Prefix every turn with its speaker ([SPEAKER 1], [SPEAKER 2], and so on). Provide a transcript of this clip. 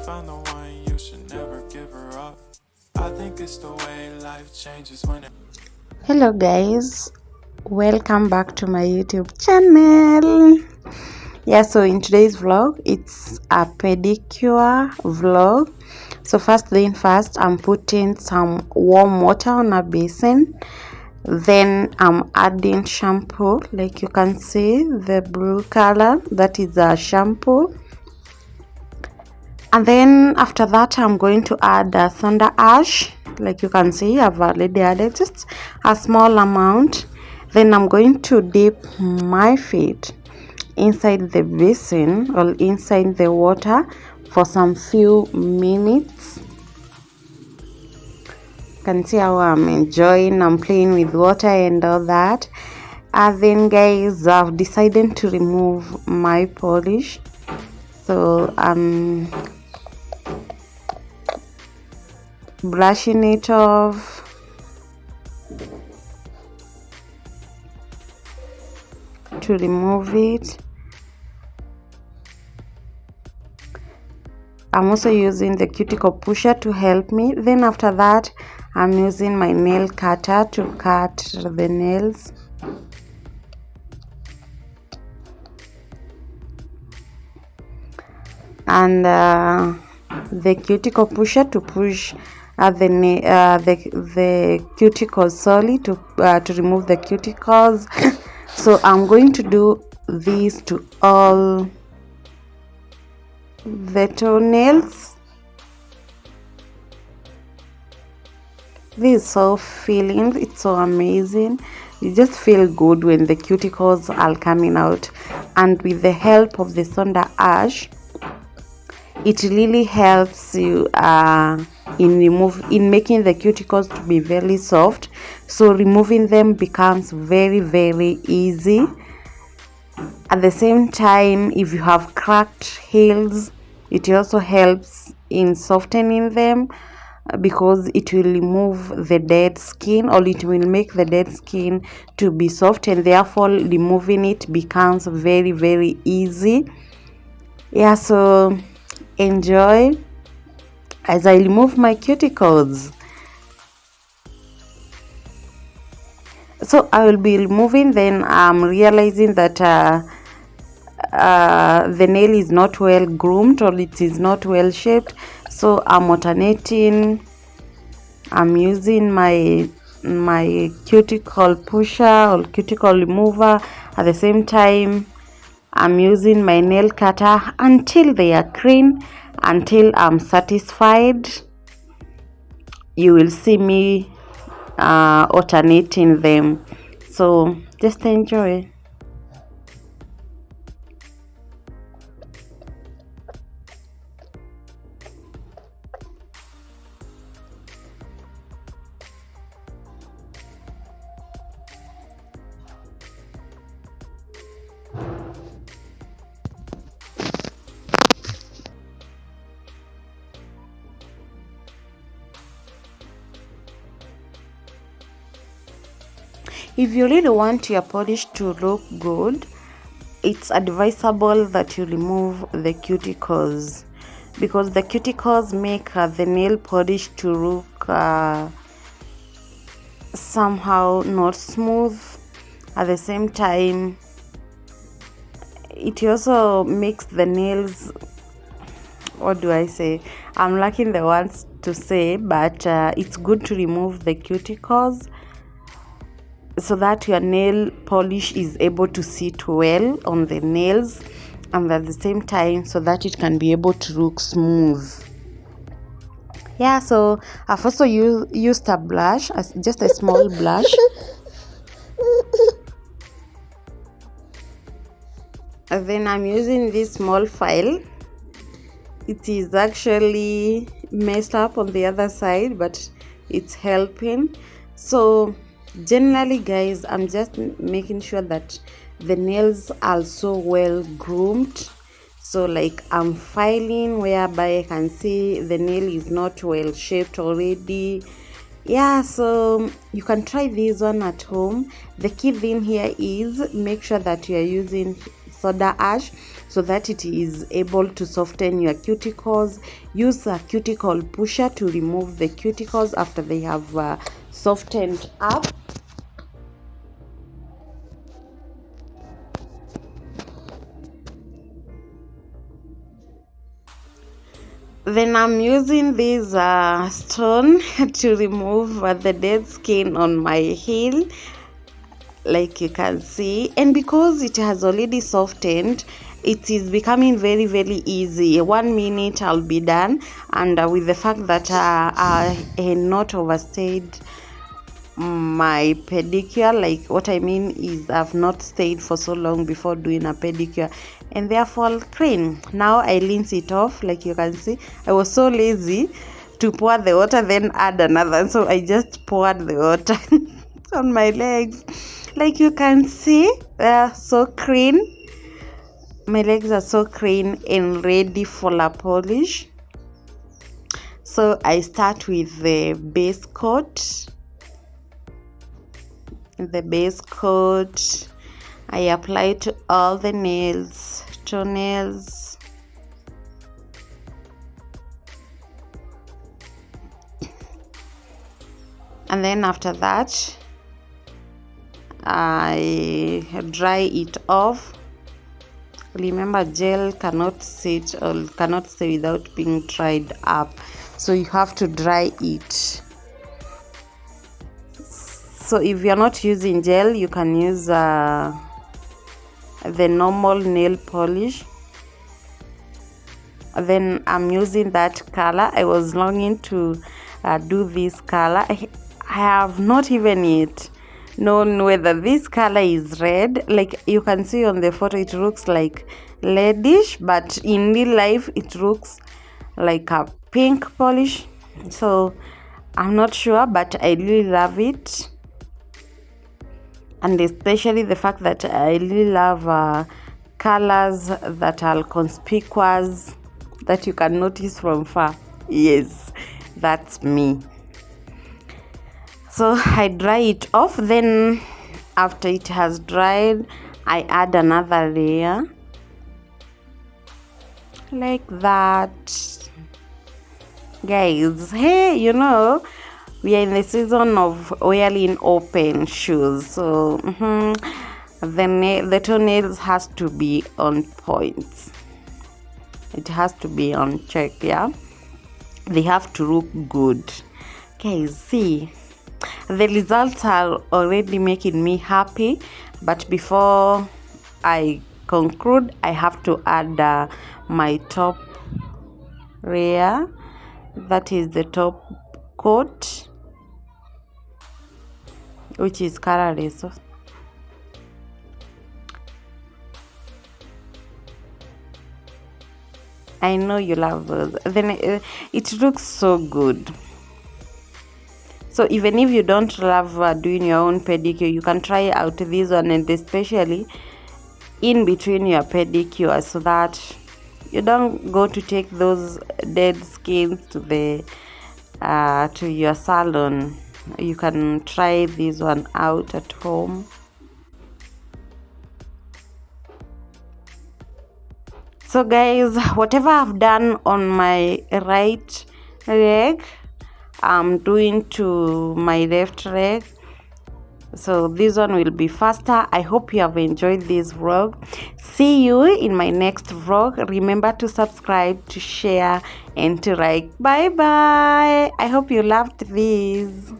[SPEAKER 1] found the one, you should never give her up. I think it's the way life changes when it...
[SPEAKER 2] Hello guys, welcome back to my YouTube channel. So in today's vlog, it's a pedicure vlog. So first thing first, I'm putting some warm water on a basin. Then I'm adding shampoo, like you can see the blue color, that is a shampoo. And then after that, I'm going to add thunder ash, like you can see I've already added just a small amount. Then I'm going to dip my feet inside the basin or inside the water for some few minutes. You can see how I'm enjoying, I'm playing with water and all that. And then guys, I've decided to remove my polish, so I'm brushing it off. To remove it, I'm also using the cuticle pusher to help me. Then after that, I'm using my nail cutter to cut the nails. And the cuticle pusher to push the cuticles solely to remove the cuticles. So I'm going to do this to all the toenails. This is so feeling, it's so amazing. You just feel good when the cuticles are coming out, and with the help of the thunder ash, it really helps you in making the cuticles to be very soft. So removing them becomes very easy. At the same time, if you have cracked heels, it also helps in softening them, because it will remove the dead skin, or it will make the dead skin to be soft, and therefore removing it becomes very easy. So enjoy as I remove my cuticles. So I will be removing, then I'm realizing that the nail is not well groomed, or it is not well shaped. So I'm alternating. I'm using my cuticle pusher or cuticle remover. At the same time, I'm using my nail cutter until they are clean, until I'm satisfied. You will see me alternating them. So just enjoy. If you really want your polish to look good, it's advisable that you remove the cuticles, because the cuticles make the nail polish to look somehow not smooth. At the same time, it also makes the nails, what do I say, I'm lacking the words to say, but it's good to remove the cuticles so that your nail polish is able to sit well on the nails, and at the same time so that it can be able to look smooth. So I've also used a blush, just a small blush. And then I'm using this small file. It is actually messed up on the other side, but it's helping. So generally guys, I'm just making sure that the nails are so well groomed. So like I'm filing whereby I can see the nail is not well shaped already. So you can try this one at home. The key thing here is make sure that you are using soda ash so that it is able to soften your cuticles. Use a cuticle pusher to remove the cuticles after they have softened up. Then I'm using this stone to remove the dead skin on my heel, like you can see. And because it has already softened, it is becoming very, very easy. 1 minute I'll be done. And with the fact that I had not overstayed my pedicure, like what I mean is I've not stayed for so long before doing a pedicure, and therefore clean. Now I rinse it off. Like you can see, I was so lazy to pour the water then add another, so I just poured the water on my legs. Like you can see, they're so clean. My legs are so clean and ready for a polish. So I start with the base coat. The base coat I apply to all the nails, toenails, and then after that I dry it off. Remember, gel cannot sit or cannot stay without being dried up, so you have to dry it. So if you're not using gel, you can use the normal nail polish. Then I'm using that color. I was longing to do this color. I have not even yet known whether this color is red. Like you can see on the photo, it looks like reddish, but in real life it looks like a pink polish. So I'm not sure, but I really love it. And especially the fact that I really love colors that are conspicuous, that you can notice from far. Yes, that's me. So I dry it off. Then after it has dried, I add another layer like that. Guys, hey, you know, we are in the season of wearing open shoes, so the toenails has to be on point. It has to be on check. Yeah, they have to look good. Guys, see, the results are already making me happy, but before I conclude, I have to add my top layer, that is the top coat, which is colorless. So I know you love those. Then it looks so good. So even if you don't love doing your own pedicure, you can try out this one, and especially in between your pedicure, so that you don't go to take those dead skins to the to your salon. You can try this one out at home. So guys, whatever I've done on my right leg, I'm doing to my left leg. So this one will be faster. I hope you have enjoyed this vlog. See you in my next vlog. Remember to subscribe, to share, and to like. Bye bye. I hope you loved this.